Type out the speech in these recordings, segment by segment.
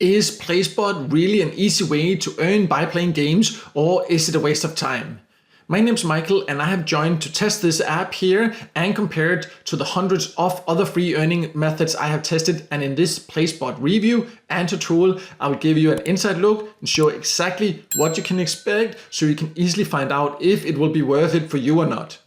Is Playspot really an easy way to earn by playing games, or is it a waste of time? My name's Michael and I have joined to test this app here and compare it to the hundreds of other free earning methods I have tested, and in this Playspot review and tutorial I will give you an inside look and show exactly what you can expect so you can easily find out if it will be worth it for you or not.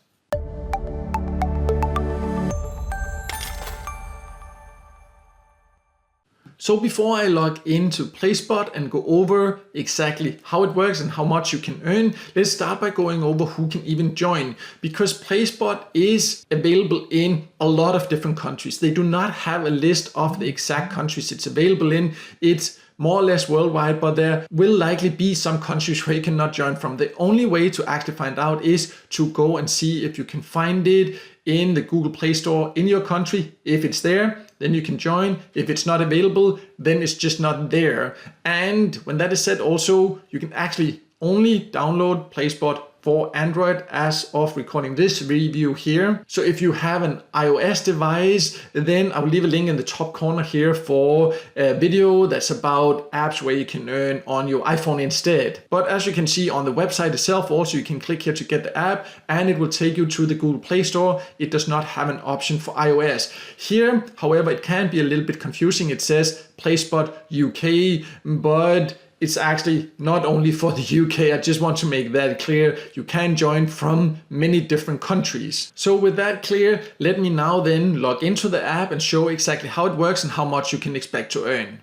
So before I log into Playspot and go over exactly how it works and how much you can earn, let's start by going over who can even join, because Playspot is available in a lot of different countries. They do not have a list of the exact countries it's available in. It's more or less worldwide, but there will likely be some countries where you cannot join from. The only way to actually find out is to go and see if you can find it in the Google Play Store in your country. If it's there, then you can join. If it's not available, then it's just not there. And when that is said, also, you can actually only download Playspot for Android as of recording this review here. So if you have an iOS device, then I will leave a link in the top corner here for a video that's about apps where you can earn on your iPhone instead. But as you can see on the website itself, also you can click here to get the app and it will take you to the Google Play Store. It does not have an option for iOS. Here, however, it can be a little bit confusing. It says Playspot UK, but it's actually not only for the UK. I just want to make that clear. You can join from many different countries. So with that clear, let me now then log into the app and show exactly how it works and how much you can expect to earn.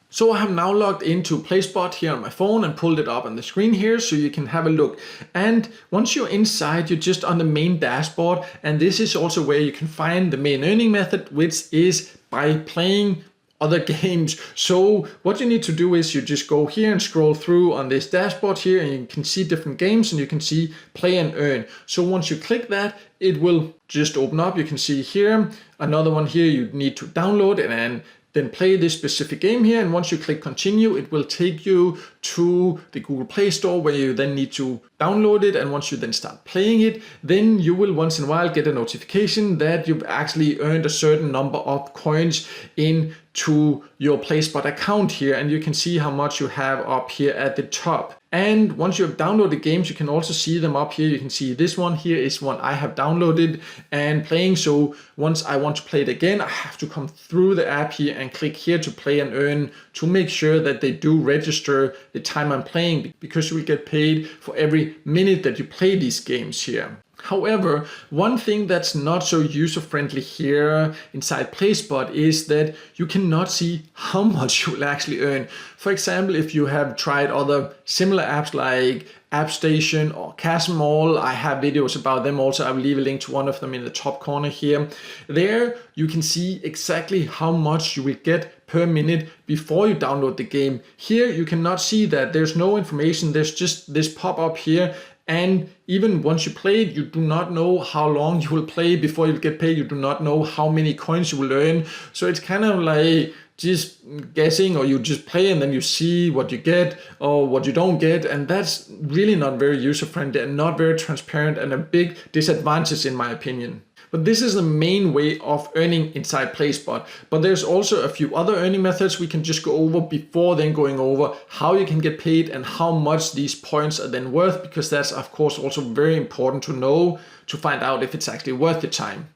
So I have now logged into Playspot here on my phone and pulled it up on the screen here so you can have a look. And once you're inside, you're just on the main dashboard. And this is also where you can find the main earning method, which is by playing other games. So what you need to do is you just go here and scroll through on this dashboard here and you can see different games and you can see play and earn. So once you click that, it will just open up. You can see here another one here you need to download it and then play this specific game here. And once you click continue, it will take you to the Google Play Store where you then need to download it. And once you then start playing it, then you will once in a while get a notification that you've actually earned a certain number of coins into your Playspot account here. And you can see how much you have up here at the top. And once you have downloaded games, you can also see them up here. You can see this one here is one I have downloaded and playing. So once I want to play it again, I have to come through the app here and click here to play and earn to make sure that they do register the time I'm playing, because you will get paid for every minute that you play these games here. However, one thing that's not so user-friendly here inside Playspot is that you cannot see how much you will actually earn. For example, if you have tried other similar apps like AppStation or Casamall, I have videos about them also. I will leave a link to one of them in the top corner here. There you can see exactly how much you will get per minute before you download the game. Here you cannot see that. There's no information. There's just this pop-up here. And even once you play it, you do not know how long you will play before you get paid. You do not know how many coins you will earn. So it's kind of like just guessing, or you just play and then you see what you get or what you don't get. And that's really not very user-friendly and not very transparent, and a big disadvantage in my opinion. But this is the main way of earning inside Playspot. But there's also a few other earning methods we can just go over before then going over how you can get paid and how much these points are then worth, because that's of course also very important to know to find out if it's actually worth the time.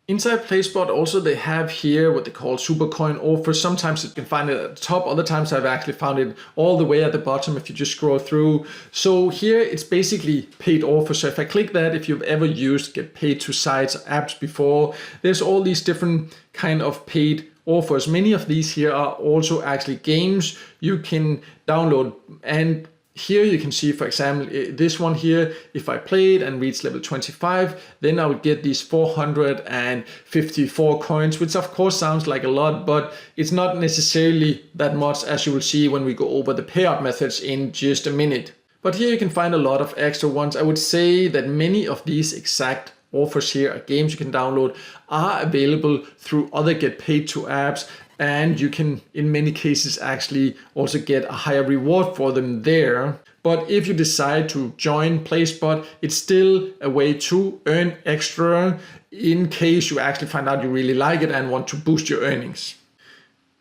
Inside Playspot also they have here what they call super coin offers. Sometimes you can find it at the top, other times I've actually found it all the way at the bottom if you just scroll through. So here it's basically paid offers. So if I click that, if you've ever used get paid to sites or apps before, there's all these different kind of paid offers. Many of these here are also actually games you can download. And here you can see, for example, this one here, if I play it and reach level 25, then I would get these 454 coins, which of course sounds like a lot, but it's not necessarily that much, as you will see when we go over the payout methods in just a minute. But here you can find a lot of extra ones. I would say that many of these exact offers here, games you can download, are available through other get paid to apps. And you can, in many cases, actually also get a higher reward for them there. But if you decide to join Playspot, it's still a way to earn extra in case you actually find out you really like it and want to boost your earnings.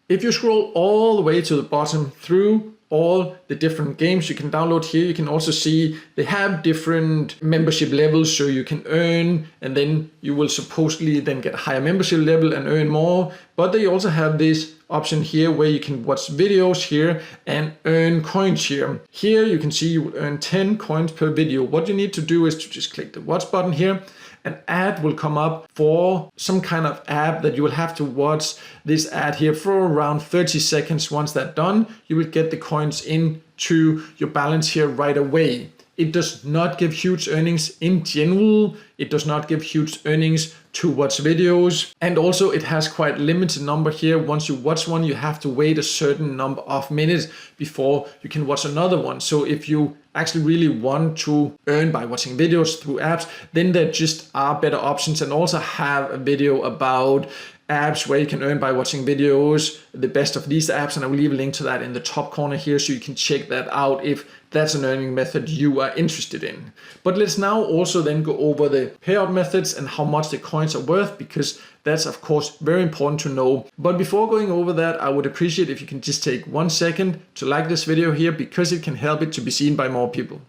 If you scroll all the way to the bottom through all the different games you can download here, you can also see they have different membership levels, so you can earn, and then you will supposedly then get a higher membership level and earn more. But they also have this option here where you can watch videos here and earn coins here. Here you can see you will earn 10 coins per video. What you need to do is to just click the watch button here. An ad will come up for some kind of app that you will have to watch this ad here for around 30 seconds. Once that's done, you will get the coins into your balance here right away. It does not give huge earnings in general. It does not give huge earnings to watch videos. And also it has quite limited number here. Once you watch one, you have to wait a certain number of minutes before you can watch another one. So if you actually really want to earn by watching videos through apps, then there just are better options, and also have a video about apps where you can earn by watching videos, the best of these apps, and I will leave a link to that in the top corner here so you can check that out if that's an earning method you are interested in. But let's now also then go over the payout methods and how much the coins are worth, because that's of course very important to know. But before going over that, I would appreciate if you can just take 1 second to like this video here, because it can help it to be seen by more people.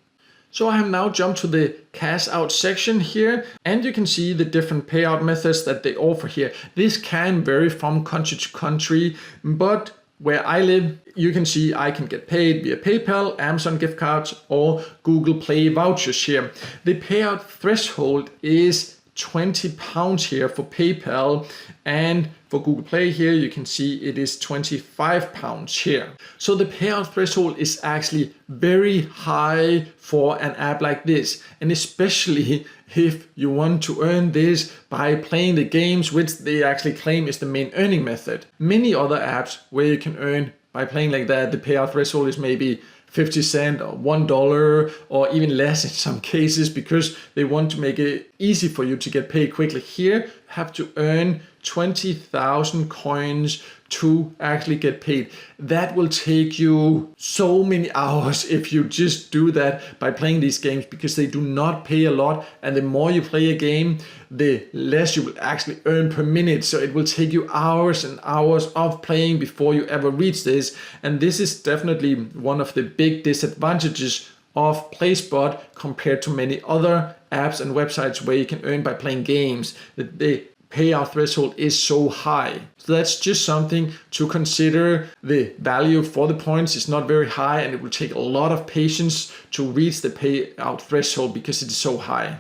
So I have now jumped to the cash out section here, and you can see the different payout methods that they offer here. This can vary from country to country, but where I live, you can see I can get paid via PayPal, Amazon gift cards, or Google Play vouchers here. The payout threshold is £20 here for PayPal, and for Google Play here you can see it is £25 here. So the payout threshold is actually very high for an app like this, and especially if you want to earn this by playing the games, which they actually claim is the main earning method. Many other apps where you can earn by playing like that, the payout threshold is maybe 50 cents or $1 or even less in some cases, because they want to make it easy for you to get paid quickly. Here you have to earn 20,000 coins to actually get paid. That will take you so many hours if you just do that by playing these games, because they do not pay a lot, and the more you play a game, the less you will actually earn per minute. So it will take you hours and hours of playing before you ever reach this, and this is definitely one of the big disadvantages of Playspot compared to many other apps and websites where you can earn by playing games. The payout threshold is so high. So that's just something to consider. The value for the points is not very high, and it will take a lot of patience to reach the payout threshold because it is so high.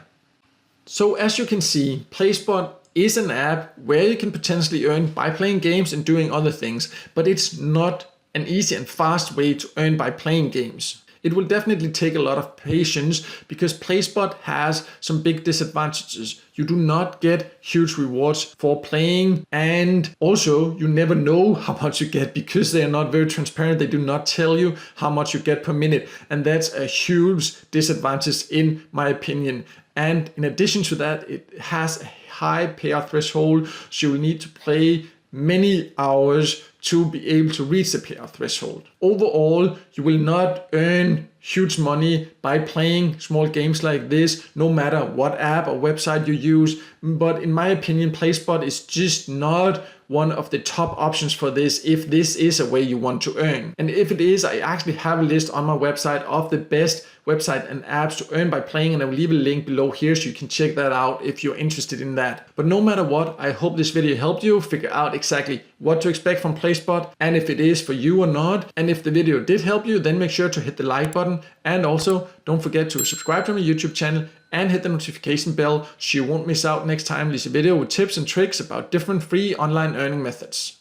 So as you can see, Playspot is an app where you can potentially earn by playing games and doing other things, but it's not an easy and fast way to earn by playing games. It will definitely take a lot of patience because Playspot has some big disadvantages. You do not get huge rewards for playing, and also you never know how much you get because they are not very transparent. They do not tell you how much you get per minute, and that's a huge disadvantage in my opinion. And in addition to that, it has a high payout threshold, so you will need to play many hours to be able to reach the payout threshold. Overall, you will not earn huge money by playing small games like this, no matter what app or website you use. But in my opinion, Playspot is just not one of the top options for this if this is a way you want to earn. And if it is, I actually have a list on my website of the best website and apps to earn by playing, and I will leave a link below here so you can check that out if you're interested in that. But no matter what, I hope this video helped you figure out exactly what to expect from Playspot and if it is for you or not. And if the video did help you, then make sure to hit the like button, and also don't forget to subscribe to my YouTube channel and hit the notification bell so you won't miss out next time I release a video with tips and tricks about different free online earning methods.